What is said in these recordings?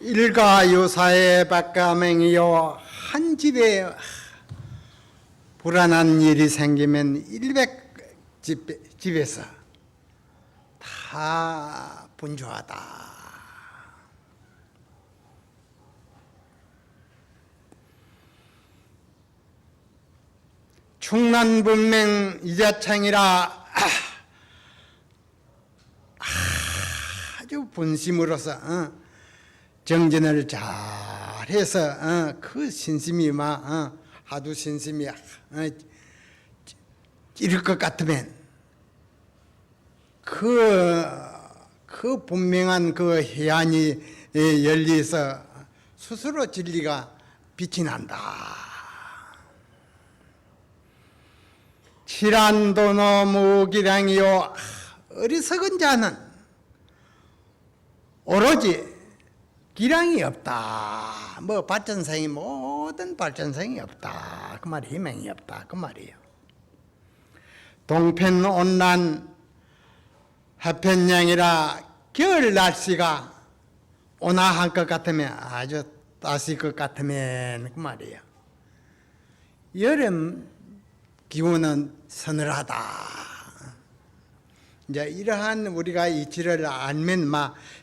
일가요사의 박가맹이요. 한 집에 불안한 일이 생기면 100집에서 다 분주하다. 충난분명 이자창이라 아주 분심으로서 정진을 잘해서 그 신심이 하도 신심이 이럴 것 같으면 그 분명한 그 해안이 열리서 스스로 진리가 빛이 난다. 칠한도노 무기량이요. 어리석은 자는 오로지 기량이 없다. 뭐 발전성이 모든 발전성이 없다. 그 말이 희망이 없다. 그 말이에요. 동편온난 해편량이라 겨울 날씨가 온화할 것 같으면 아주 따스할 것 같으면 그 말이에요. 여름 기온은 서늘하다. 이제 이러한 우리가 이치를 알면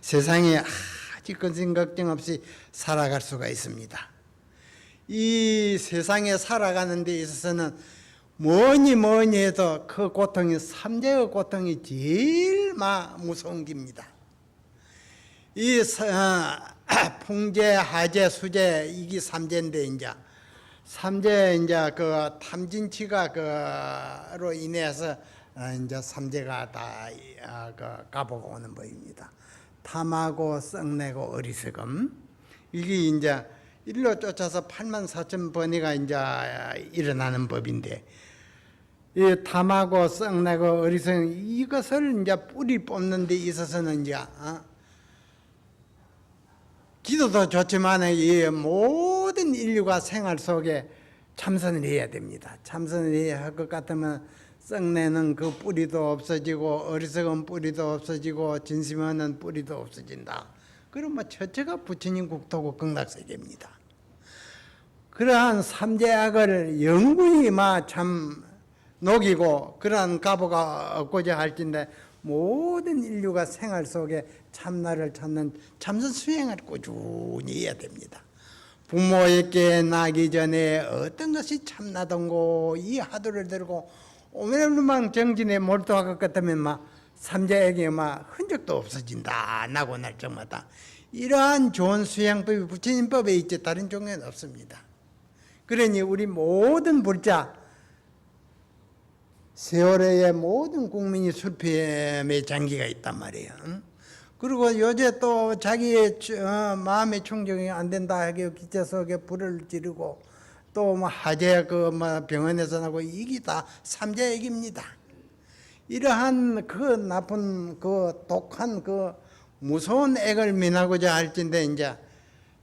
세상에 아주 근심 걱정 없이 살아갈 수가 있습니다. 이 세상에 살아가는 데 있어서는 뭐니 해도 그 고통이 삼재의 고통이 제일 무서운 겁니다. 이 풍재, 하재, 수재 이게 삼재인데 삼재 그 탐진치가 그로 인해서 이제 삼재가 다 가보고 오는 법입니다. 탐하고 썩내고 어리석음 이게 이제 일로 쫓아서 84,000번이가 이제 일어나는 법인데 이 탐하고 썩내고 어리석음 이것을 이제 뿌리 뽑는 데 있어서는 이제 기도도 좋지만 이 모든 인류가 생활 속에 참선을 해야 됩니다. 참선을 해야 할 것 같으면 썩내는 그 뿌리도 없어지고 어리석은 뿌리도 없어지고 진심하는 뿌리도 없어진다. 그럼 첫째가 부처님 국토고 극락세계입니다. 그러한 삼재악을 영구히 참 녹이고 그러한 가보가 얻고자 할진데 모든 인류가 생활 속에 참나를 찾는 참선 수행을 꾸준히 해야 됩니다. 부모에게 나기 전에 어떤 것이 참나던고 이 화두를 들고 오늘만 정진에 몰두할 것 같으면 삼재에게 흔적도 없어진다. 나고 날 적마다 이러한 좋은 수행법이 부처님법에 있지 다른 종교는 없습니다. 그러니 우리 모든 불자 세월의 모든 국민이 술피엠의 장기가 있단 말이에요. 그리고 요새 또 자기의 마음의 충족이 안 된다 하게 기차 속에 불을 지르고 또 하재 병원에서 나고 이게 다 삼재액입니다. 이러한 그 나쁜 그 독한 그 무서운 액을 면하고자 할진데 이제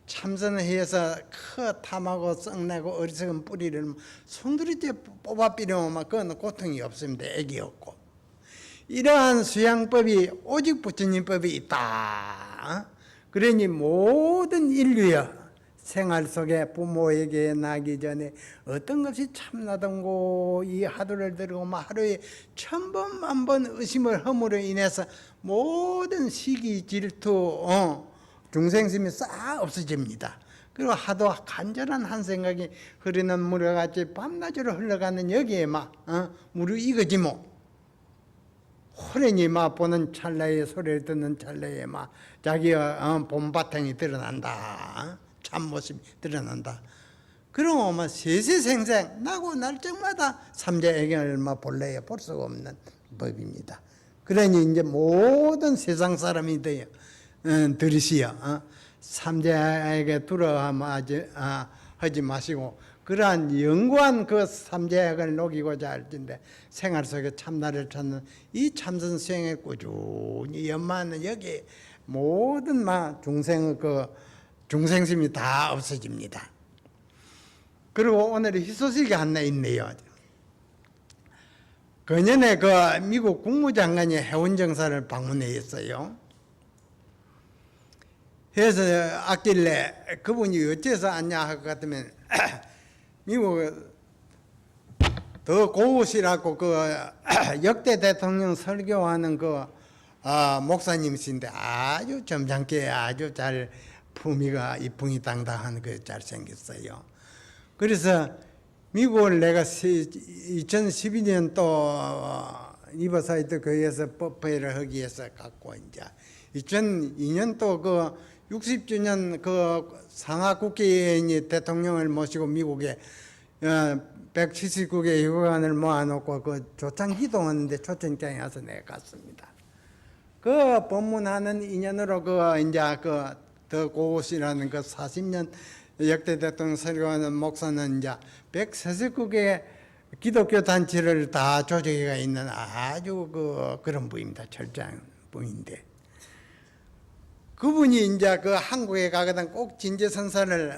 참선을 해서 그 탐하고 썩내고 어리석은 뿌리를 송두리째 뽑아 삐려면 그건 고통이 없습니다. 액이 없고. 이러한 수양법이 오직 부처님법이 있다. 그러니 모든 인류여 생활 속에 부모에게 나기 전에 어떤 것이 참나던고 이 화두를 들고 하루에 1000번 만번 의심을 함으로 인해서 모든 시기 질투 중생심이 싹 없어집니다. 그리고 하도 간절한 한 생각이 흐르는 물같이 밤낮으로 흘러가는 여기에 물이 익어지 호련히 보는 찰나에 소리를 듣는 찰나에 자기의 본바탕이 드러난다. 참모습이 드러난다. 그러면 세세생생 나고 날짜마다 삼재애경을 본래에 볼 수가 없는 법입니다. 그러니 이제 모든 세상 사람이 돼요. 들으시어 삼재에게 두려워하지 마시고 그러한 영구한 그 삼재학을 녹이고자 할진데 생활 속에 참나를 찾는 이 참선 수행에 꾸준히 연마하는 여기 모든 중생의 그 중생심이 다 없어집니다. 그리고 오늘 희소식이 하나 있네요. 그년에 그 미국 국무장관이 해운정사를 방문했어요. 해서 왔길래 그분이 어째서 왔냐 할 것 같으면 미국 더 고우시라고 그 역대 대통령 설교하는 그 목사님이신데 아주 점잖게 아주 잘 품위가 이풍이 당당한 그 잘생겼어요. 그래서 미국을 내가 2012년 또 리버사이드 교회에서 법회를 하기 위해서 갔고 이제 2002년 또 그 60주년 그 상하 국회의원이 대통령을 모시고 미국에 179개 유관을 모아놓고 그 초청 기도하는데 초청장에 와서 내가 갔습니다. 그 법문하는 인연으로 그 이제 그 더 고우시라는 그 40년 역대 대통령 설교하는 목사는 이제 149개 기독교 단체를 다 조직해가 있는 아주 그런 분입니다. 철저한 분인데 그분이 이제 그 한국에 가거든 꼭 진제 선사를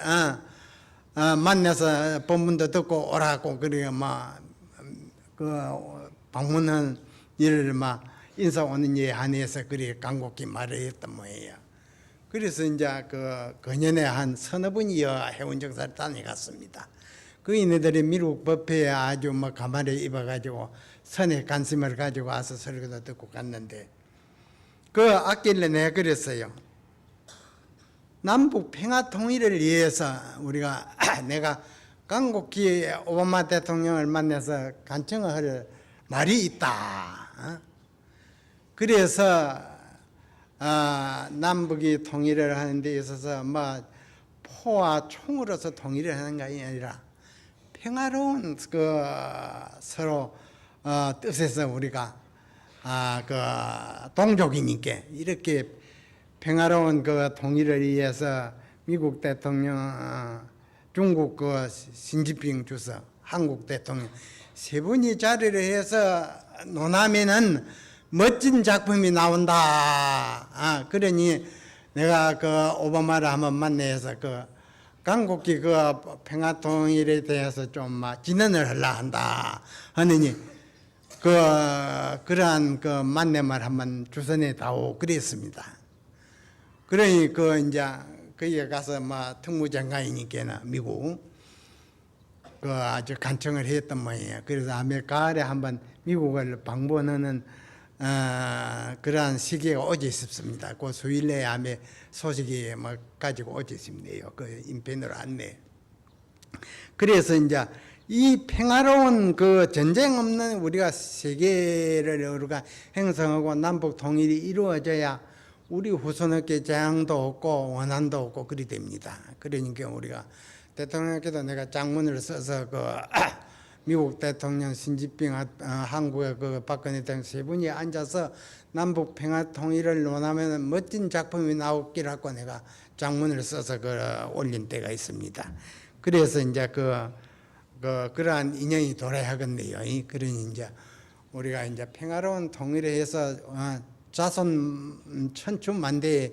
만나서 법문도 듣고 오라고 그래 막그 방문한 일을 막 인사 오는 예 한해서 그래 간곡히 말을 했던 모양이에요. 그래서 이제 그 그년에 한 서너 분이여 해운정사를 다녀갔습니다. 그 이네들이 미국 법회에 아주 뭐 가마를 입어가지고 선에 관심을 가지고 와서 설교도 듣고 갔는데 그 앞길래 내가 그랬어요. 남북 평화 통일을 위해서 우리가 내가 간곡히 오바마 대통령을 만나서 간청을 할 말이 있다. 그래서 남북이 통일을 하는 데 있어서 뭐 포와 총으로서 통일을 하는 것이 아니라 평화로운 그 서로 뜻에서 우리가 그 동족이니까 이렇게 평화로운 그 통일을 위해서 미국 대통령, 중국 그 신진핑 주석, 한국 대통령 세 분이 자리를 해서 논하면은 멋진 작품이 나온다. 그러니 내가 그 오바마를 한번 만나서 그 간곡히 그 평화 통일에 대해서 좀 진언을 하려 한다 하느니 그러한 그 만남을 한번 주선해 다오 그랬습니다. 그러니 그 이제 거기에 가서 특무장관이니까 미국 그 아주 간청을 했던 모양이에요. 그래서 아메리카에 한번 미국을 방문하는 그러한 시기가 오지 있습니다. 그 수일 내에 아메 소식이 가지고 오지 있습니다. 그 인편으로 안내. 그래서 이제 이 평화로운 그 전쟁 없는 우리가 세계를 우리가 형성하고 남북 통일이 이루어져야 우리 후손에게 재앙도 없고 원한도 없고 그리 됩니다. 그러니까 우리가 대통령께도 내가 장문을 써서 그 미국 대통령 신진핑 한국의 그 박근혜 대통령 세 분이 앉아서 남북 평화 통일을 논하면 멋진 작품이 나오기라고 내가 장문을 써서 올린 때가 있습니다. 그래서 이제 그러한 인연이 돌아야 하겠네요. 그러니 이제 우리가 이제 평화로운 통일을 해서 자손 천추만대의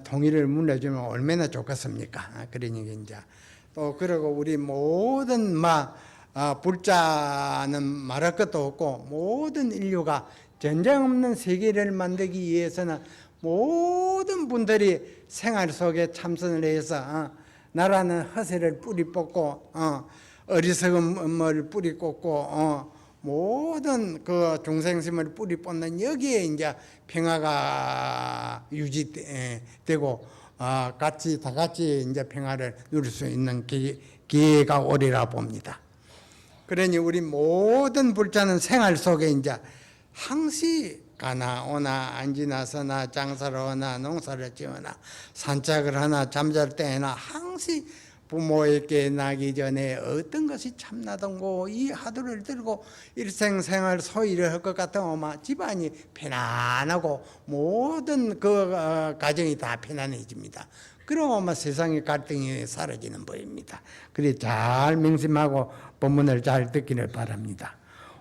통일을 물려주면 얼마나 좋겠습니까? 그러니까 이제 또 그러고 우리 모든 불자는 말할 것도 없고 모든 인류가 전쟁 없는 세계를 만들기 위해서는 모든 분들이 생활 속에 참선을 해서 나라는 허세를 뿌리 뽑고 어리석음을 뿌리 꽂고 모든 그 중생심을 뿌리 뽑는 여기에 이제 평화가 유지되고 다 같이 이제 평화를 누릴 수 있는 기회가 오리라 봅니다. 그러니 우리 모든 불자는 생활 속에 이제 항시 가나 오나 앉으나 서나 장사를 하나 농사를 지으나 산책을 하나 잠잘 때나 항시 부모에게 나기 전에 어떤 것이 참나던고 이 하도를 들고 일생생활 소일을 할 것 같으면 집안이 편안하고 모든 그 가정이 다 편안해집니다. 그러면 세상의 갈등이 사라지는 법입니다. 그래 잘 명심하고 본문을 잘 듣기를 바랍니다.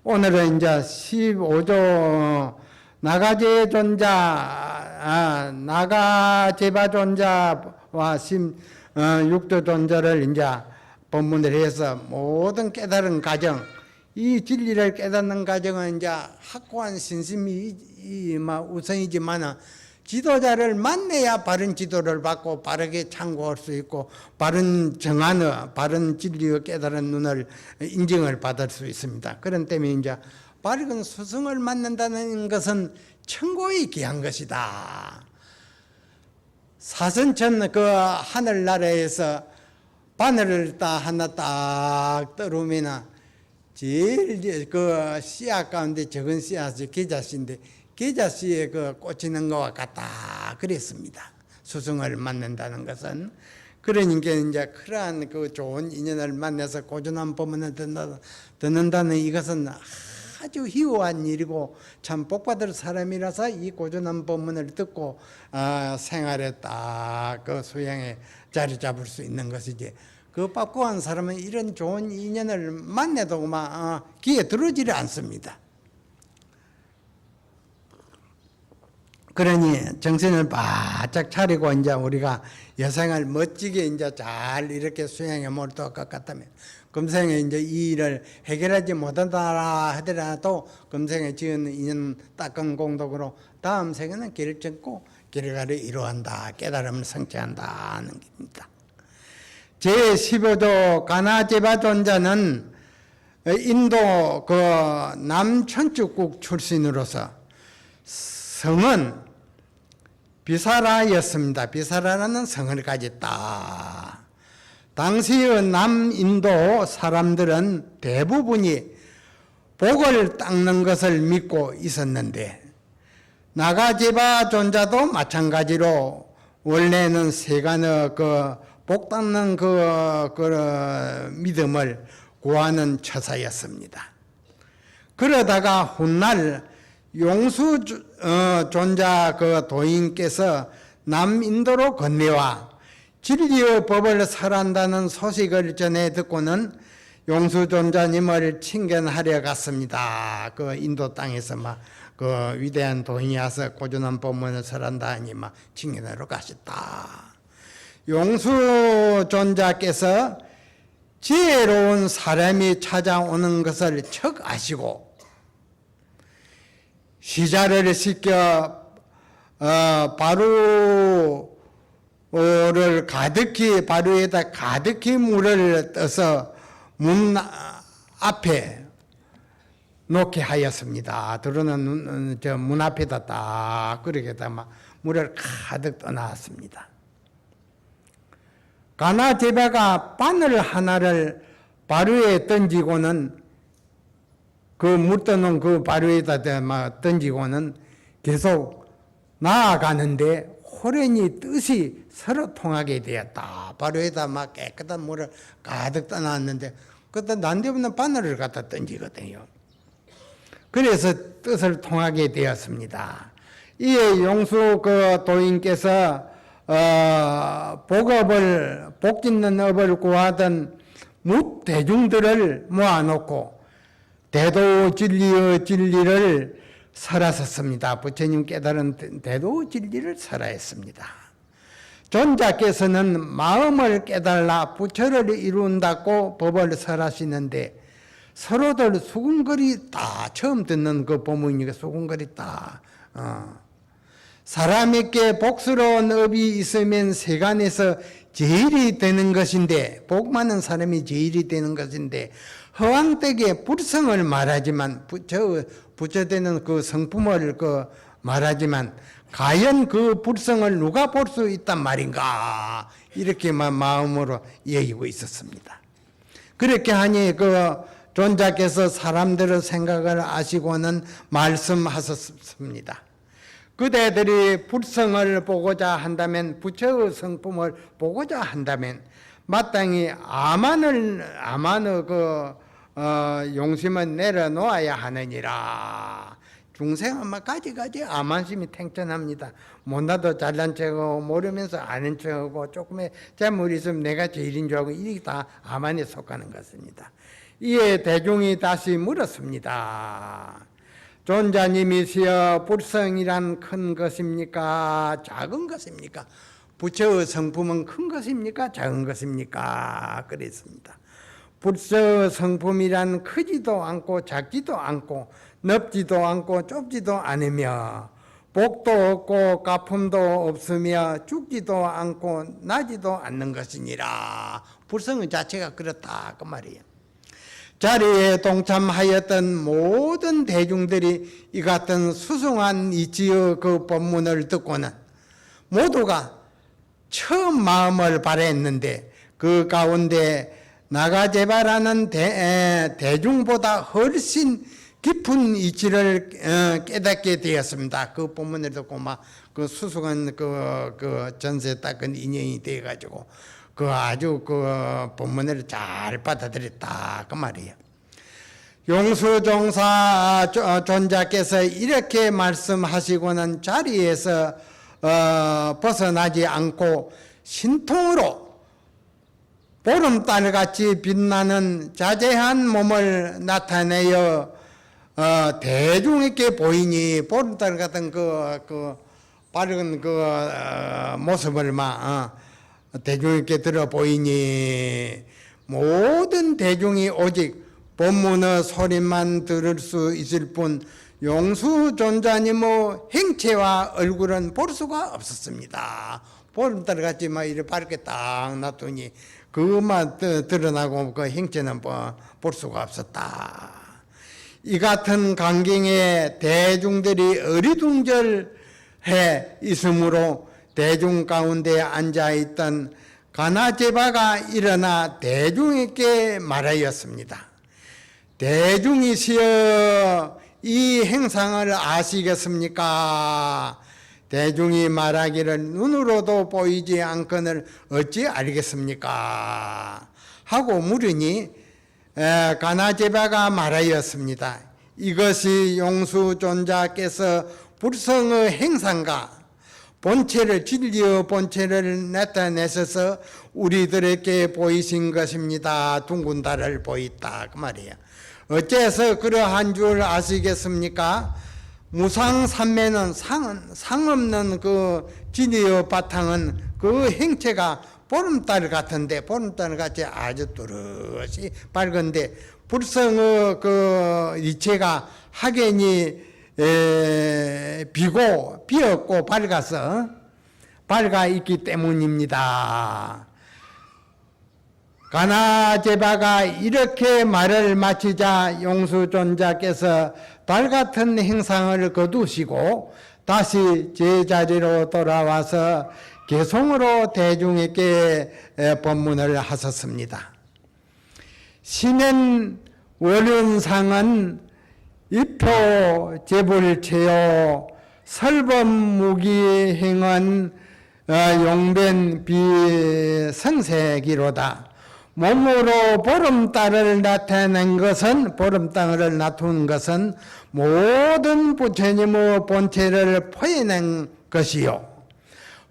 오늘은 이제 15조 나가제 존자, 나가제바 존자와 6조 존자를 이제 본문을 해서 모든 깨달은 과정, 이 진리를 깨닫는 과정은 이제 확고한 신심이 우선이지만 지도자를 만나야 바른 지도를 받고 바르게 참고할 수 있고 바른 정안의 바른 진리의 깨달은 눈을 인정을 받을 수 있습니다. 그런 때문에 이제 바른 스승을 만난다는 것은 천고에 귀한 것이다. 사선천 그 하늘나라에서 바늘을 하나 딱 떨으면 제일 그 씨앗 가운데 적은 씨앗이 계자씨인데 계자씨에 그 꽂히는 것과 같다 그랬습니다. 스승을 만난다는 것은. 그러니까 이제 그러한 그 좋은 인연을 만나서 고전한 법문을 듣는다는 이것은 아주 희우한 일이고 참 복받을 사람이라서 이 고전한 법문을 듣고 생활에 딱 그 소양에 자리 잡을 수 있는 것이지. 그 빡고한 사람은 이런 좋은 인연을 만나도 귀에 들어오지를 않습니다. 그러니 정신을 바짝 차리고 이제 우리가 여생을 멋지게 이제 잘 이렇게 수행해 몰두할 것 같다면 금생에 이제 이 일을 해결하지 못한다 하더라도 금생에 지은 인연 닦은 공덕으로 다음 생에는 길을 쫓고 길가를 이루한다, 깨달음을 성취한다는 겁니다. 제15조 가나제바존자는 인도 그 남천주국 출신으로서 성은 비사라였습니다. 비사라라는 성을 가졌다. 당시의 남인도 사람들은 대부분이 복을 닦는 것을 믿고 있었는데 나가제바 존자도 마찬가지로 원래는 세간의 그 복 닦는 그 믿음을 구하는 처사였습니다. 그러다가 훗날 용수 존자 그 도인께서 남인도로 건네와 진리의 법을 설한다는 소식을 전해 듣고는 용수 존자님을 친견하려 갔습니다. 그 인도 땅에서 막 그 위대한 도인이 와서 고전한 법문을 설한다 하니 막 친견하러 가셨다. 용수 존자께서 지혜로운 사람이 찾아오는 것을 척 아시고 시자를 시켜 바루를 가득히 바루에다 가득히 물을 떠서 문 앞에 놓게 하였습니다. 들어는 저 문 앞에다 딱 그렇게다 막 물을 가득 떠나왔습니다. 가나제바가 바늘 하나를 바루에 던지고는 그 물 떠놓은 그 바루에다 던지고는 계속 나아가는데 호련히 뜻이 서로 통하게 되었다. 바루에다 막 깨끗한 물을 가득 떠놨는데 그때 난데없는 바늘을 갖다 던지거든요. 그래서 뜻을 통하게 되었습니다. 이에 용수 그 도인께서 복 짓는 업을 구하던 뭇대중들을 모아놓고 대도 진리의 진리를 설하셨습니다. 부처님 깨달은 대도 진리를 설하였습니다. 존자께서는 마음을 깨달라 부처를 이룬다고 법을 설하시는데 서로들 수군거리다. 처음 듣는 그 법문이니까 수군거리다. 사람에게 복스러운 업이 있으면 세간에서 제일이 되는 것인데 복 많은 사람이 제일이 되는 것인데 허황되게 불성을 말하지만 부처되는 그 성품을 말하지만 과연 그 불성을 누가 볼 수 있단 말인가 이렇게 마음으로 여기고 있었습니다. 그렇게 하니 그 존자께서 사람들의 생각을 아시고는 말씀하셨습니다. 그대들이 불성을 보고자 한다면 부처의 성품을 보고자 한다면 마땅히 아만의 용심을 내려놓아야 하느니라. 중생은 막 가지가지 아만심이 탱천합니다. 못나도 잘난 척하고 모르면서 아는 척하고 조금의 잘못 있으면 내가 제일인 줄 알고 이게 다 아만에 속하는 것입니다. 이에 대중이 다시 물었습니다. 존자님이시여 불성이란 큰 것입니까? 작은 것입니까? 부처의 성품은 큰 것입니까? 작은 것입니까? 그랬습니다. 부처의 성품이란 크지도 않고 작지도 않고 넓지도 않고 좁지도 않으며 복도 없고 가품도 없으며 죽지도 않고 나지도 않는 것이니라. 불성의 자체가 그렇다 그 말이에요. 자리에 동참하였던 모든 대중들이 이 같은 수승한 이치의 그 법문을 듣고는 모두가 처음 마음을 발했는데 그 가운데 나가제바라는 대중보다 훨씬 깊은 이치를 깨닫게 되었습니다. 그 본문을 듣고 막 그 수승한 그 전세 닦은 인연이 되어가지고 그 아주 그 본문을 잘 받아들였다 그 말이에요. 용수종사 존자께서 이렇게 말씀하시고는 자리에서 벗어나지 않고 신통으로 보름달같이 빛나는 자재한 몸을 나타내어 대중에게 보이니 보름달 같은 그 밝은 모습을 막 대중에게 들어 보이니 모든 대중이 오직 법문의 소리만 들을 수 있을 뿐 용수존자님의 행체와 얼굴은 볼 수가 없었습니다. 보름달같이 막 이렇게 밝게 딱 놔두니 그것만 드러나고 그 행체는 볼 수가 없었다. 이 같은 광경에 대중들이 어리둥절해 있으므로 대중 가운데 앉아있던 가나제바가 일어나 대중에게 말하였습니다. 대중이시여 이 행상을 아시겠습니까? 대중이 말하기를 눈으로도 보이지 않거늘 어찌 알겠습니까? 하고 물으니 가나제바가 말하였습니다. 이것이 용수존자께서 불성의 행상과 본체를 진리의 본체를 나타내셔서 우리들에게 보이신 것입니다. 둥근 달을 보였다 그 말이에요. 어째서 그러한 줄 아시겠습니까? 무상삼매는 상없는 그 진리의 바탕은 그 행체가 보름달 같은데 보름달 같이 아주 뚜렷이 밝은데 불성의 그 이체가 확연히 비었고 밝아 있기 때문입니다. 가나제바가 이렇게 말을 마치자 용수존자께서 달같은 행상을 거두시고 다시 제자리로 돌아와서 개송으로 대중에게 법문을 하셨습니다. 신은 원륜상은 입포 재불체요 설법무기행은 용변 비성색이로다. 몸으로 보름달을 나타낸 것은 보름달을 나툰 것은 모든 부처님의 본체를 포해낸 것이요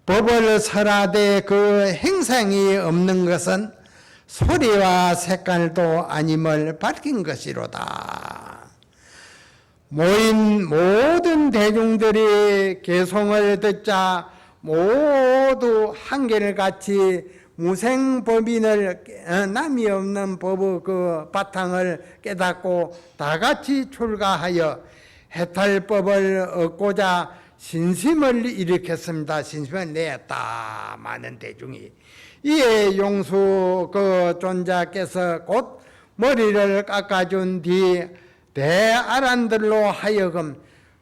법을 설하되 그 행상이 없는 것은 소리와 색깔도 아님을 밝힌 것이로다. 모인 모든 대중들이 개송을 듣자 모두 한결같이 무생법인을 남이 없는 법의 그 바탕을 깨닫고 다같이 출가하여 해탈법을 얻고자 신심을 일으켰습니다. 신심을 내었다. 많은 대중이. 이에 용수 그 존자께서 곧 머리를 깎아준 뒤 대아란들로 하여금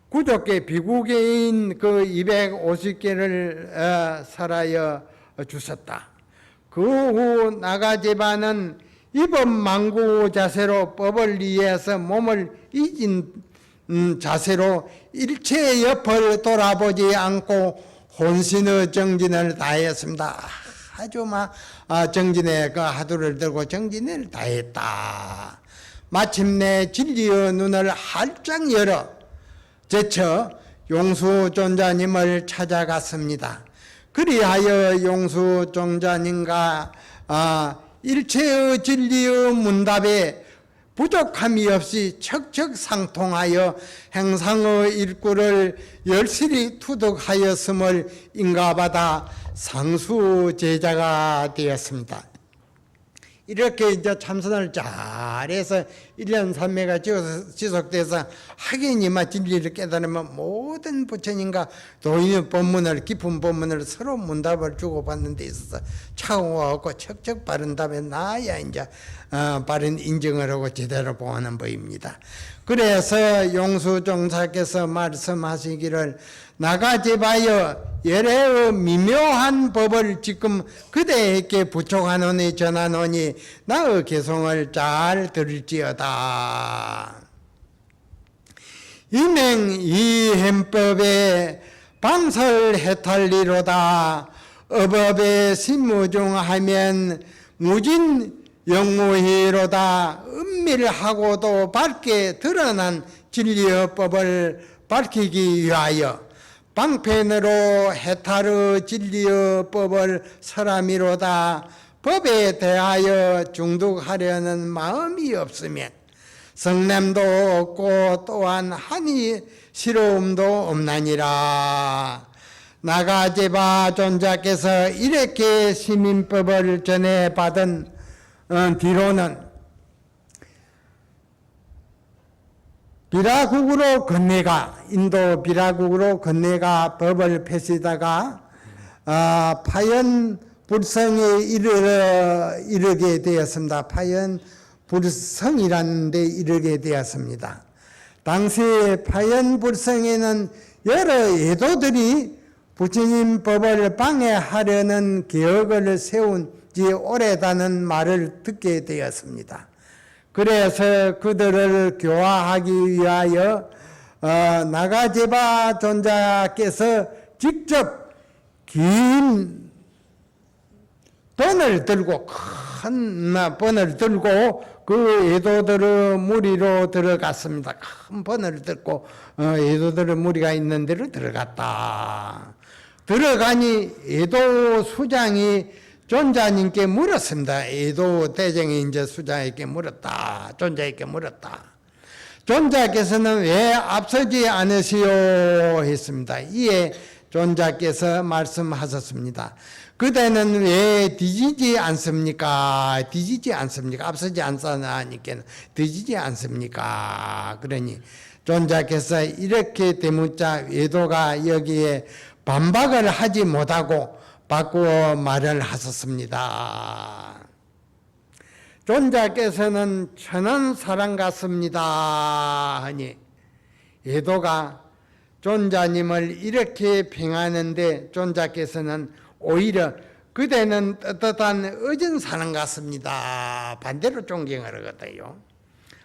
구족계 비구계인 그 250개를 설하여 주셨다. 그 후 나가제바는 이법망구 자세로 법을 이해해서 몸을 잊은 자세로 일체의 옆을 돌아보지 않고 혼신의 정진을 다했습니다. 아주 막 정진의 그 하두를 들고 정진을 다했다. 마침내 진리의 눈을 활짝 열어 제쳐 용수존자님을 찾아갔습니다. 그리하여 용수존자님과 일체의 진리의 문답에 부족함이 없이 척척상통하여 행상의 일구를 열실히 투득하였음을 인가받아 상수 제자가 되었습니다. 이렇게 이제 참선을 잘해서 1년 3매가 지속돼서 하객님만 진리를 깨달으면 모든 부처님과 도인의 법문을, 깊은 법문을 서로 문답을 주고받는 데 있어서 차고하고 척척 바른 답에 나야 이제 바른 인정을 하고 제대로 보하는 법입니다. 그래서 용수종사께서 말씀하시기를 나가제바여 열애의 미묘한 법을 지금 그대에게 부촉하노니 전하노니 나의 개성을 잘 들을지어다. 이맹 이행법에 방설해탈리로다. 어법에 신무중하면 무진 영무히로다. 은밀하고도 밝게 드러난 진리의 법을 밝히기 위하여 방편으로 해탈의 진리의 법을 설함이로다. 법에 대하여 중독하려는 마음이 없으면 성냄도 없고 또한 한이 시로움도 없나니라. 나가제바 존자께서 이렇게 시민법을 전해받은 뒤로는 비라국으로 건네가, 인도 비라국으로 건네가 법을 펴시다가 파연불성에 이르게 되었습니다. 파연불성이라는 데 이르게 되었습니다. 당시 파연불성에는 여러 예도들이 부처님 법을 방해하려는 계획을 세운 지 오래다는 말을 듣게 되었습니다. 그래서 그들을 교화하기 위하여 나가제바 존자께서 직접 긴 번을 들고, 큰 번을 들고 그 예도들의 무리로 들어갔습니다. 큰 번을 들고 예도들의 무리가 있는 데로 들어갔다. 들어가니 예도 수장이 존자님께 물었습니다. 예도 대정이 이제 수장에게 물었다. 존자에게 물었다. 존자께서는 왜 앞서지 않으시오 했습니다. 이에 존자께서 말씀하셨습니다. 그대는 왜 뒤지지 않습니까? 뒤지지 않습니까? 앞서지 않사니까 뒤지지 않습니까? 그러니 존자께서 이렇게 대묻자 예도가 여기에 반박을 하지 못하고 바꾸어 말을 하셨습니다. 존자께서는 천한 사람 같습니다 하니 예도가 존자님을 이렇게 평하는데 존자께서는 오히려 그대는 떳떳한 어진 사람 같습니다. 반대로 존경을 하거든요.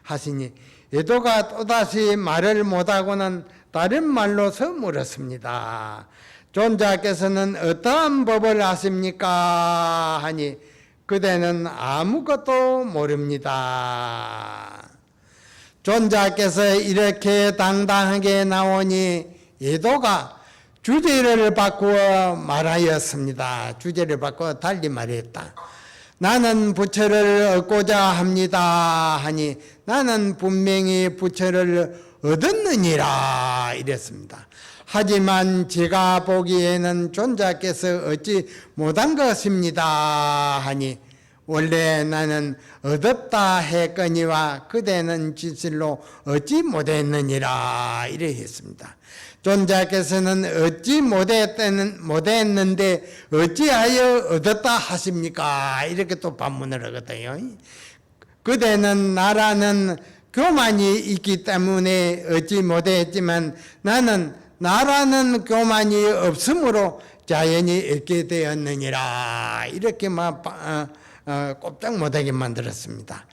하시니 예도가 또다시 말을 못하고는 다른 말로서 물었습니다. 존자께서는 어떠한 법을 아십니까? 하니 그대는 아무것도 모릅니다. 존자께서 이렇게 당당하게 나오니 예도가 주제를 바꾸어 말하였습니다. 주제를 바꾸어 달리 말했다. 나는 부처를 얻고자 합니다 하니 나는 분명히 부처를 얻었느니라 이랬습니다. 하지만 제가 보기에는 존자께서 얻지 못한 것입니다 하니 원래 나는 얻었다 했거니와 그대는 진실로 얻지 못했느니라 이래 했습니다. 존자께서는 얻지 못했는데 어찌하여 얻었다 하십니까? 이렇게 또 반문을 하거든요. 그대는 나라는 교만이 있기 때문에 얻지 못했지만 나는 나라는 교만이 없으므로 자연히 얻게 되었느니라 이렇게 꼼짝 못하게 만들었습니다.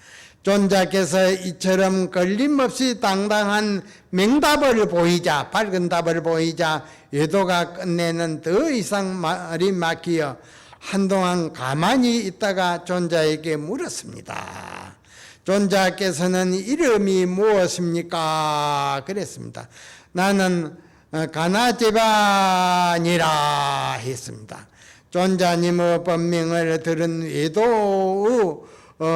존자께서 이처럼 걸림없이 당당한 명답을 보이자, 밝은 답을 보이자 예도가 끝내는 더 이상 말이 막히어 한동안 가만히 있다가 존자에게 물었습니다. 존자께서는 이름이 무엇입니까? 그랬습니다. 나는 가나제바니라 했습니다. 존자님의 법명을 들은 예도의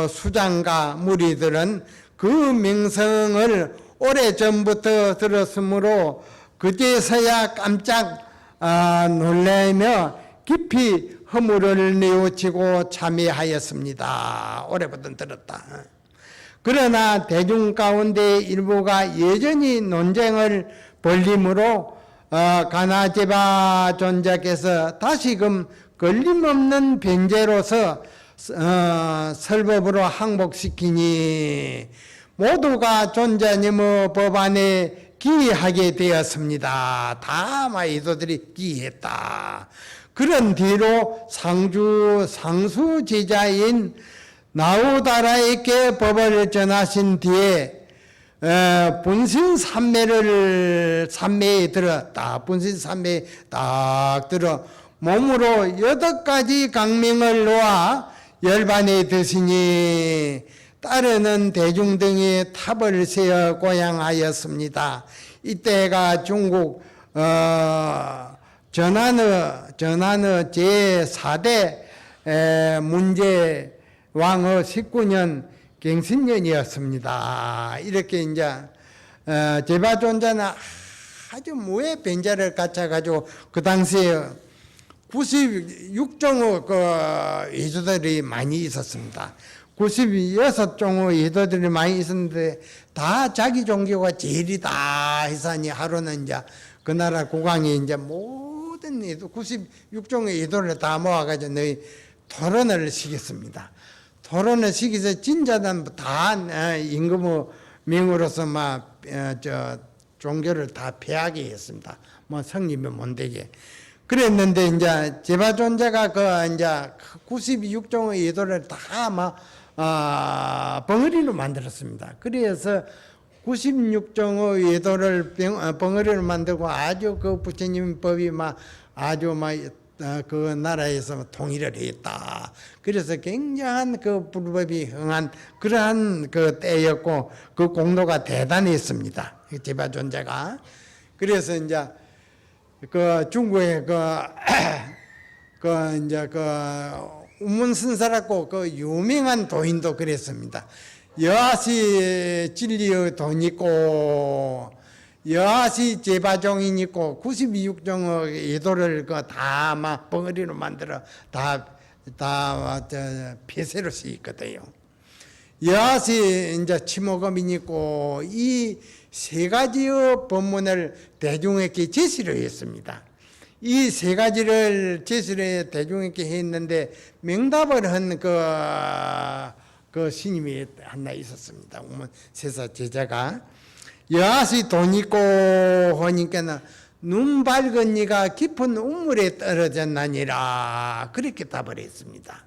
수장과 무리들은 그 명성을 오래전부터 들었으므로 그제서야 깜짝 놀라며 깊이 허물을 뉘우치고 참여하였습니다. 오래부터 들었다. 그러나 대중 가운데 일부가 여전히 논쟁을 벌림으로 가나제바 존자께서 다시금 걸림없는 변제로서 설법으로 항복시키니 모두가 존자님의 법안에 기하게 되었습니다. 다 마이도들이 기했다. 그런 뒤로 상수 제자인 나우다라에게 법을 전하신 뒤에 분신 삼매에 들었다. 분신 삼매에 딱 들어 몸으로 8가지 강명을 놓아 열반에 드시니 따르는 대중 등이 탑을 세워 고향하였습니다. 이때가 중국 전한의 제4대 문제 왕의 19년 갱신년이었습니다. 이렇게 이제 제바존자는 아주 무의 변자를 갖춰가지고 그 당시에 96종의 그 예조들이 많이 있었습니다. 96종의 예도들이 많이 있었는데 다 자기 종교가 제일이다 해서니 하루는 이제 그 나라 국왕이 이제 모든 예도 96종의 예도를 다 모아가지고 너희 토론을 시켰습니다. 토론을 시켜서 진짜는 다 임금의 명으로서 막 종교를 다 폐하게 했습니다. 뭐 성립이 못 되게. 그랬는데 이제 제바존자가 그 이제 96종의 예도를 다 막 벙어리로 만들었습니다. 그래서 96종의 예도를 벙어리로 만들고 아주 그 부처님 법이 막 아주 막 그 나라에서 통일을 했다. 그래서 굉장한 그 불법이 흥한 그러한 그 때였고 그 공로가 대단했습니다. 제바존자가. 그래서 이제 그 중국의 이제 우문선사라고 그 유명한 도인도 그랬습니다. 여하시 진리의 돈 있고 여하시 제바종인 있고 92육종의 예도를 다 막 벙어리로 만들어 다 폐쇄로 쓰였거든요. 여하시 이제 치모금인 있고 이 세 가지의 법문을 대중에게 제시를 했습니다. 이 세 가지를 제시를 대중에게 했는데 명답을 한 그 스님이 하나 있었습니다. 세사 제자가 여하시 돈 있고 하니까는 눈 밝은 이가 깊은 우물에 떨어졌나니라 그렇게 답을 했습니다.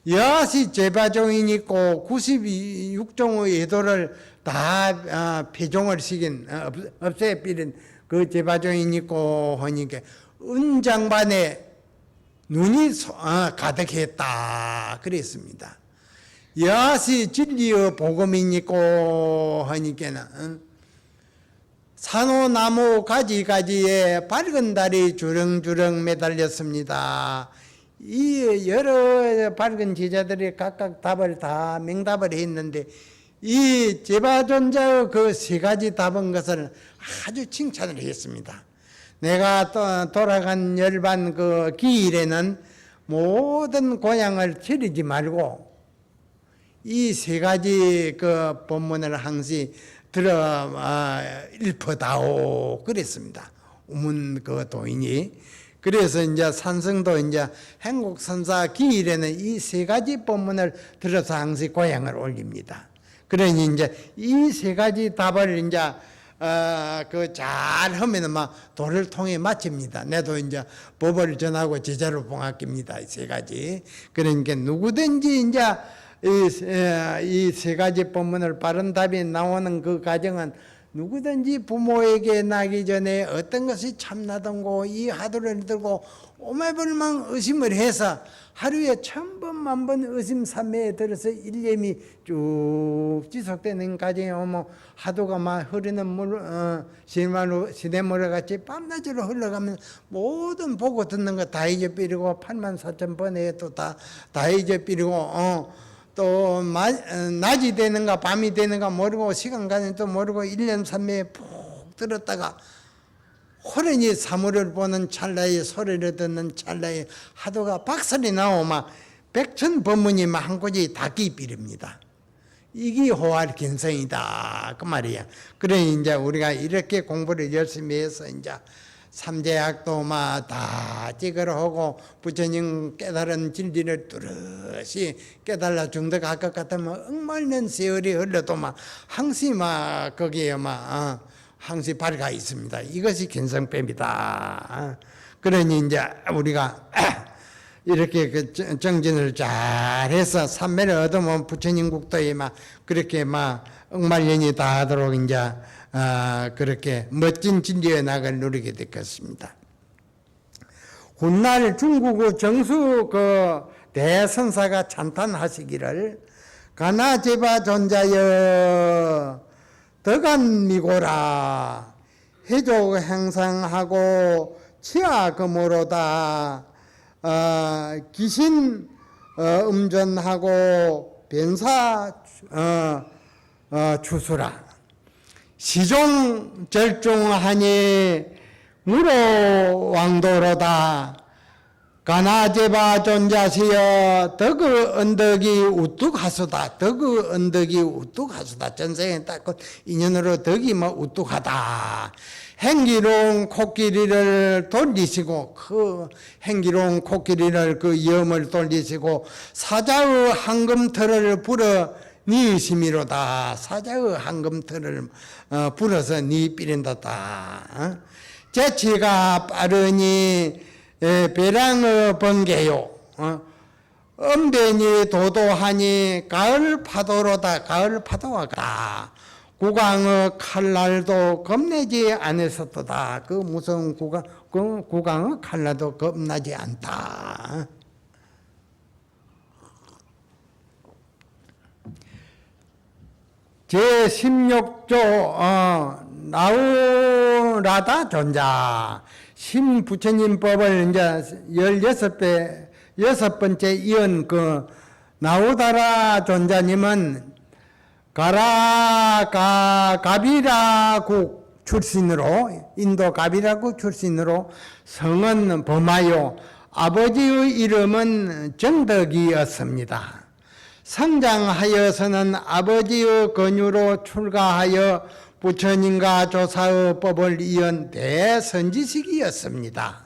여하시 제바종인 있고 96종의 예도를 다 폐종을 시킨 없애버린 그 제바종인 있고 하니까 은장반에 눈이 가득했다 그랬습니다. 여하시 진리의 복음인 있고 하니까는 산호나무 가지가지에 밝은 달이 주렁주렁 매달렸습니다. 이 여러 밝은 제자들이 각각 답을 다 명답을 했는데 이 제바존자의 그 세 가지 답은 것을 아주 칭찬을 했습니다. 내가 돌아간 열반 그 기일에는 모든 고향을 차리지 말고 이 세 가지 그 법문을 항시 들어 일퍼다오 그랬습니다. 우문 그 도인이. 그래서 이제 산성도 이제 행국선사 기일에는 이 세 가지 법문을 들어서 항시 고향을 올립니다. 그러니 이제 이 세 가지 답을 이제 그 잘 하면은 막 도를 통해 마칩니다. 내도 이제 법을 전하고 제자로 봉합니다. 이 세 가지. 그러니까 누구든지 이제 이 세 가지 법문을 바른 답이 나오는 그 과정은 누구든지 부모에게 나기 전에 어떤 것이 참나던고 이 하도를 들고 오매불망 의심을 해서 하루에 1000번 만번 의심삼매에 들어서 일념이 쭉 지속되는 과정에 오면 하도가 막 흐르는 물 시냇물에 같이 밤낮으로 흘러가면 모든 보고 듣는 거 다 잊어버리고 84,000번에 또 다 잊어버리고 또 낮이 되는가 밤이 되는가 모르고 시간 가는 또 모르고 1년 3매에 푹 들었다가 호련히 사물을 보는 찰나에 소리를 듣는 찰나에 하도가 박살이 나오면 백천법문이 한 곳이 닫기 비립니다. 이게 호활 견성이다 그 말이야. 그러니 이제 우리가 이렇게 공부를 열심히 해서 이제 삼재학도 다 찍으러 하고 부처님 깨달은 진리를 뚜렷이 깨달아 중득 할 것 같으면 억만년 세월이 흘러도 항시 거기에 항시 밝아 있습니다. 이것이 견성법이다. 그러니 이제 우리가 이렇게 그 정진을 잘해서 삼매를 얻으면 부처님 국도에 그렇게 억만년이 다 하도록 이제 그렇게 멋진 진리의 낙을 누리게 됐겠습니다. 훗날 중국 정수 그 대선사가 찬탄하시기를 가나제바 존자여 덕안미고라 해족 행상하고 치아금으로다 귀신 음전하고 변사 추수라 시종 절종하니 무로 왕도로다 가나제바 존자시여 덕의 언덕이 우뚝하소다. 덕의 언덕이 우뚝하소다. 전생에 딱 인연으로 덕이 우뚝하다. 행기로운 코끼리를 돌리시고 그 행기로운 코끼리를 그 염을 돌리시고 사자의 황금털을 불어 니으심이로다. 사자의 황금털을 불어서 니 삐린다다. 재치가 빠르니 배랑의 번개요. 엄변이 도도하니 가을 파도로다. 가을 파도와 같다. 국왕의 칼날도 겁내지 않았었다. 그 무서운 국왕의 칼날도 겁나지 않다. 제16조 나우라다 존자 신부처님법을 이제 6번째 이은 그 나우다라 존자님은 가비라국 출신으로 인도 가비라국 출신으로 성은 범하요 아버지의 이름은 정덕이었습니다. 성장하여서는 아버지의 권유로 출가하여 부처님과 조사의 법을 이은 대선지식이었습니다.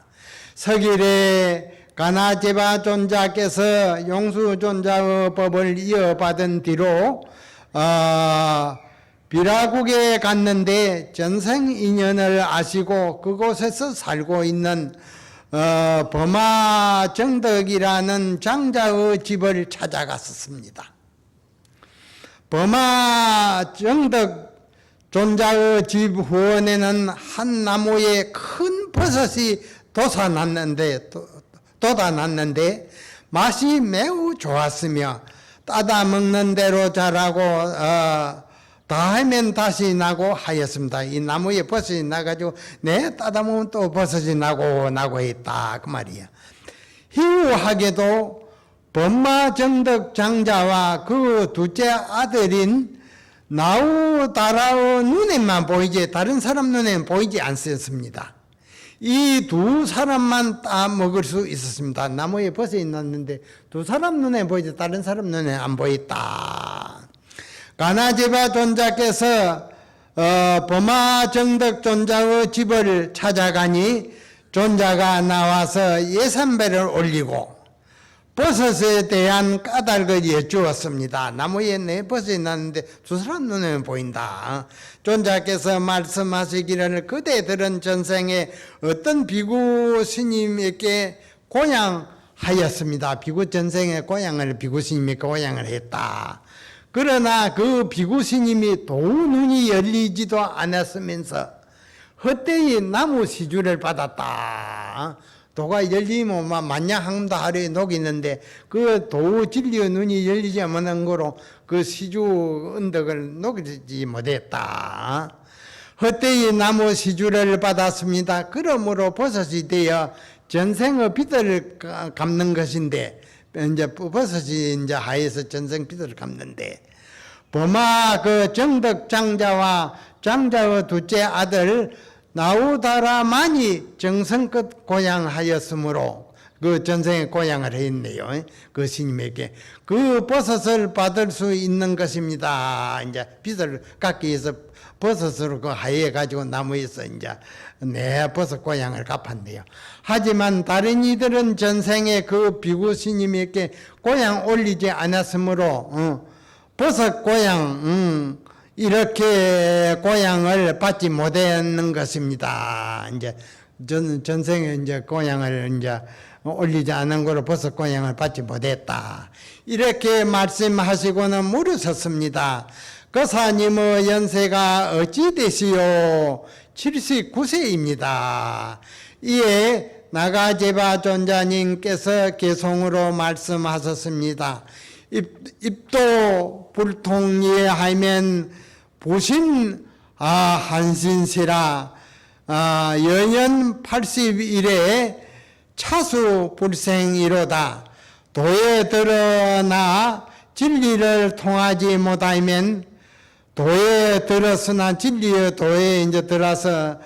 서길에 가나제바 존자께서 용수 존자의 법을 이어받은 뒤로 비라국에 갔는데 전생 인연을 아시고 그곳에서 살고 있는 범아정덕이라는 장자의 집을 찾아갔었습니다. 범아정덕 존자의 집 후원에는 한 나무에 큰 버섯이 돋아났는데 맛이 매우 좋았으며 따다 먹는 대로 자라고 다하면 다시 나고 하였습니다. 이 나무에 버섯이 나가지고 따다 먹으면 또 버섯이 나고 했다 그 말이야. 희우하게도 범마정덕 장자와 그 둘째 아들인 나우다라의 눈에만 보이지 다른 사람 눈에는 보이지 않습니다. 이 두 사람만 따 먹을 수 있었습니다. 나무에 버섯이 났는데 두 사람 눈에 보이지 다른 사람 눈에 안 보였다. 가나제바 존자께서 범아정덕 존자의 집을 찾아가니 존자가 나와서 예산배를 올리고 버섯에 대한 까닭을 여쭈었습니다. 나무에 버섯이 났는데 두 사람 눈에는 보인다. 존자께서 말씀하시기를 그대들은 전생에 어떤 비구 스님에게 고향하였습니다. 비구 전생에 고향을 비구 스님이 고향을 했다. 그러나 그 비구 스님이 도우 눈이 열리지도 않았으면서 헛되이 나무 시주를 받았다. 도가 열리면 만냥항도 하루에 녹이는데 그 도우 진리의 눈이 열리지 않는 거로 그 시주 언덕을 녹이지 못했다. 헛되이 나무 시주를 받았습니다. 그러므로 버섯이 되어 전생의 빚을 갚는 것인데 이제 버섯이 이제 하에서 전생 빚을 갚는데 범아 그 정덕 장자와 장자의 둘째 아들 나우다라만이 정성껏 고향하였으므로 그 전생에 고향을 했네요. 그 스님에게 그 버섯을 받을 수 있는 것입니다. 이제 빚을 갚기 위해서 버섯으로 그 하해 가지고 나무에서 이제 내 버섯 고향을 갚았네요. 하지만 다른 이들은 전생에 그 비구 스님에게 고향 올리지 않았으므로 버섯 고향 이렇게 고향을 받지 못했는 것입니다. 이제 전생에 이제 고향을 이제 올리지 않은 거로 버섯 고향을 받지 못했다. 이렇게 말씀하시고는 물으셨습니다. 거사님의 연세가 어찌 되시오? 79세입니다. 이에 나가제바 존자님께서 개송으로 말씀하셨습니다. 입도 불통이하면 보신 한신시라 연연 80일에 차수 불생이로다. 도에 드러나 진리를 통하지 못하면 도에 들었으나 진리의 도에 이제 들어서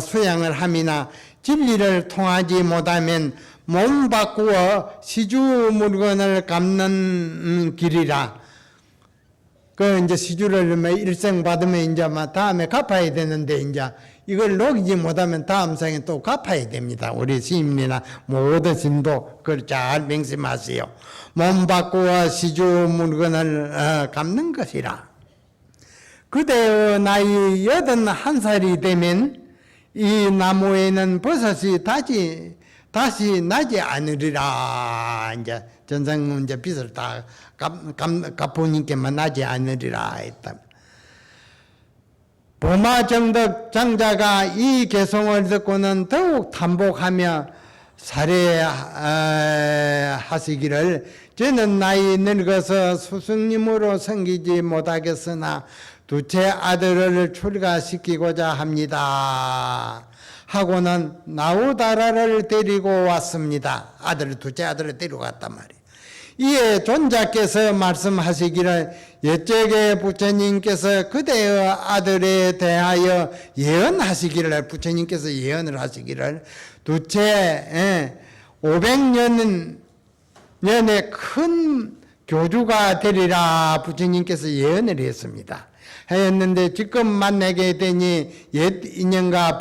수양을 함이나 진리를 통하지 못하면 몸 바꾸어 시주 물건을 갚는 길이라. 그 이제 시주를 일생 받으면 이제 다음에 갚아야 되는데 이제 이걸 녹이지 못하면 다음 생에 또 갚아야 됩니다. 우리 스님이나 모든 신도 그걸 잘 명심하세요. 몸 바꾸어 시주 물건을 갚는 것이라. 그대의 나이 81살이 되면 이 나무에는 버섯이 다시 나지 않으리라. 이제 전생 이제 빚을 다 갚으니까만 나지 않으리라 했다. 보마정덕 장자가 이 개송을 듣고는 더욱 탐복하며 살해하시기를 저는 나이 늙어서 스승님으로 섬기지 못하겠으나 두째 아들을 출가시키고자 합니다. 하고는 나우다라를 데리고 왔습니다. 두째 아들을 데리고 왔단 말이에요. 이에 존자께서 말씀하시기를 옛적에 부처님께서 그대의 아들에 대하여 예언하시기를 부처님께서 예언을 하시기를 두째 500년의 큰 교주가 되리라 부처님께서 예언을 했습니다. 했는데 지금 만나게 되니 옛 인연과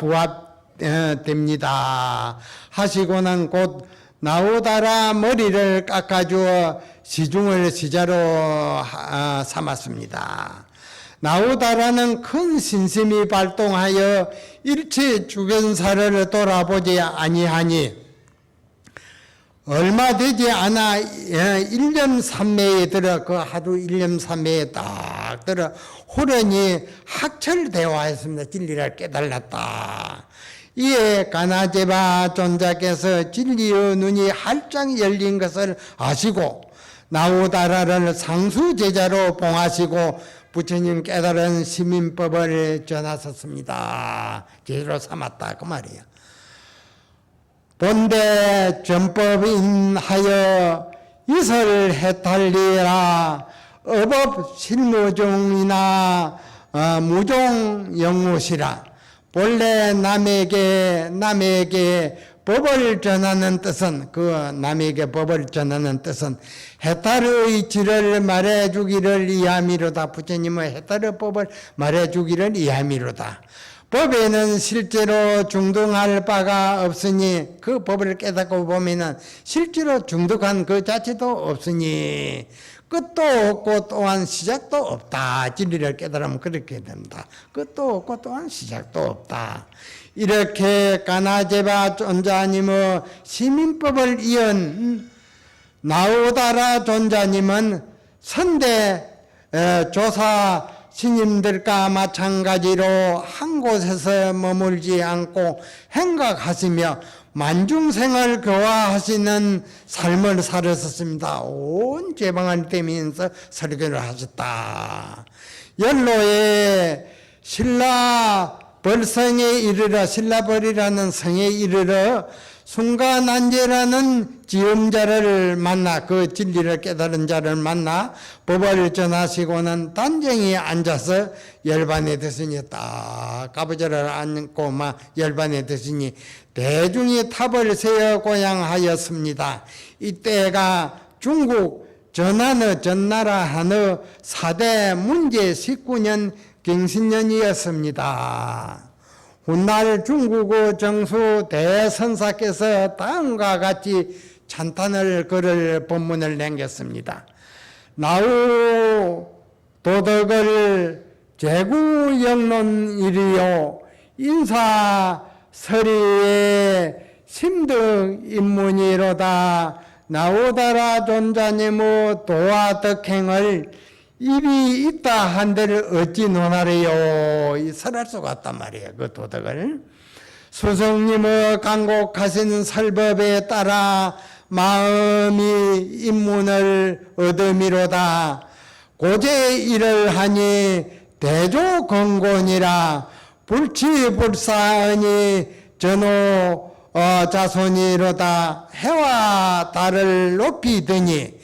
부합됩니다. 하시고는 곧 나우다라 머리를 깎아주어 시중을 시자로 삼았습니다. 나우다라는 큰 신심이 발동하여 일체 주변사를 돌아보지 아니하니 얼마 되지 않아 1년 3매에 들어 그 하루 1년 3매에 딱 들어 호련히 학철대화했습니다. 진리를 깨달았다. 이에 가나제바 존자께서 진리의 눈이 활짝 열린 것을 아시고 나우다라를 상수제자로 봉하시고 부처님 깨달은 시민법을 전하셨습니다. 제대로 삼았다 그 말이에요. 본대 전법인하여 이설 해탈리라 어법 실무종이나 무종 영무시라. 본래 남에게 법을 전하는 뜻은 남에게 법을 전하는 뜻은 해탈의 질을 말해주기를 이함이로다. 부처님의 해탈의 법을 말해주기를 이함이로다. 법에는 실제로 중독할 바가 없으니 그 법을 깨닫고 보면은 실제로 중독한 그 자체도 없으니 끝도 없고 또한 시작도 없다. 진리를 깨달으면 그렇게 된다. 끝도 없고 또한 시작도 없다. 이렇게 가나제바 존자님의 시민법을 이은 나우다라 존자님은 선대 조사 스님들과 마찬가지로 한 곳에서 머물지 않고 행각하시며 만중생을 교화하시는 삶을 살았었습니다. 온 제방을 떼면서 설교를 하셨다. 연로에 신라벌성에 이르러 신라벌이라는 성에 이르러 순간안재라는 지음자를 만나 그 진리를 깨달은 자를 만나 법을 전하시고는 단정히 앉아서 열반에 드시니 딱 가부좌를 앉고 막 열반에 드시니 대중이 탑을 세워 고향하였습니다. 이때가 중국 전나라 한의 4대 문제 19년 경신년이었습니다. 훗날 중국의 정수 대선사께서 다음과 같이 찬탄을 걸을 법문을 남겼습니다. 나우 도덕을 제구영론이리요 인사서리의 심득인문이로다. 나오다라 존자님의 도와 덕행을 입이 있다 한들 어찌 논하래요. 이 설할 수가 없단 말이에요. 그 도덕을. 수성님의 간곡하신 설법에 따라 마음이 입문을 얻음이로다. 고제 일을 하니 대조건곤이라 불치불사하니 전호 자손이로다. 해와 달을 높이더니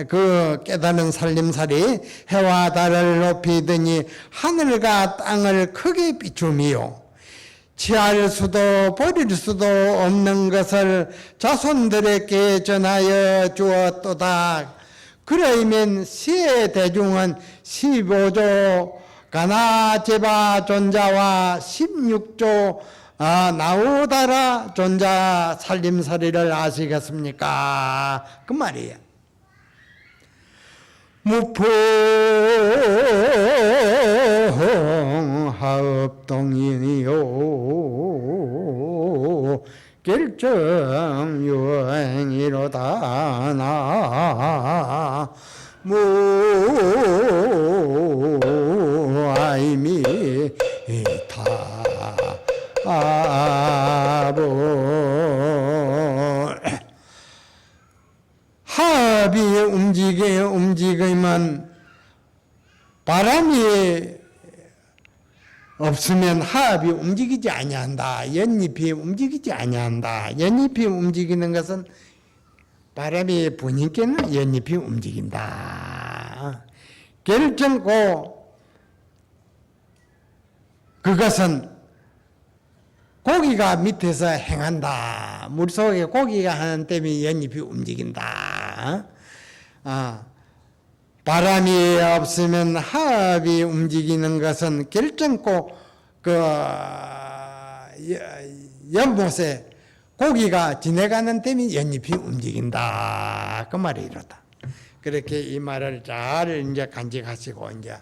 그 깨달은 살림살이 해와 달을 높이더니 하늘과 땅을 크게 비춤이요 취할 수도 버릴 수도 없는 것을 자손들에게 전하여 주었도다. 그러면 시의 대중은 15조 가나제바 존자와 16조 나오다라 존자 살림살이를 아시겠습니까? 그 말이에요. 무풍하업동이요 결정유행이로다. 나 무아이미타 하합이 움직이면 바람이 없으면 하합이 움직이지 아니한다. 연잎이 움직이지 아니한다. 연잎이 움직이는 것은 바람이 부니께는 연잎이 움직인다. 결정코 그것은 고기가 밑에서 행한다. 물속에 고기가 하는 때문에 연잎이 움직인다. 바람이 없으면 하합이 움직이는 것은 결정코 그 연못에 고기가 지내가는 때문에 연잎이 움직인다. 그 말이 이렇다. 그렇게 이 말을 잘 이제 간직하시고 이제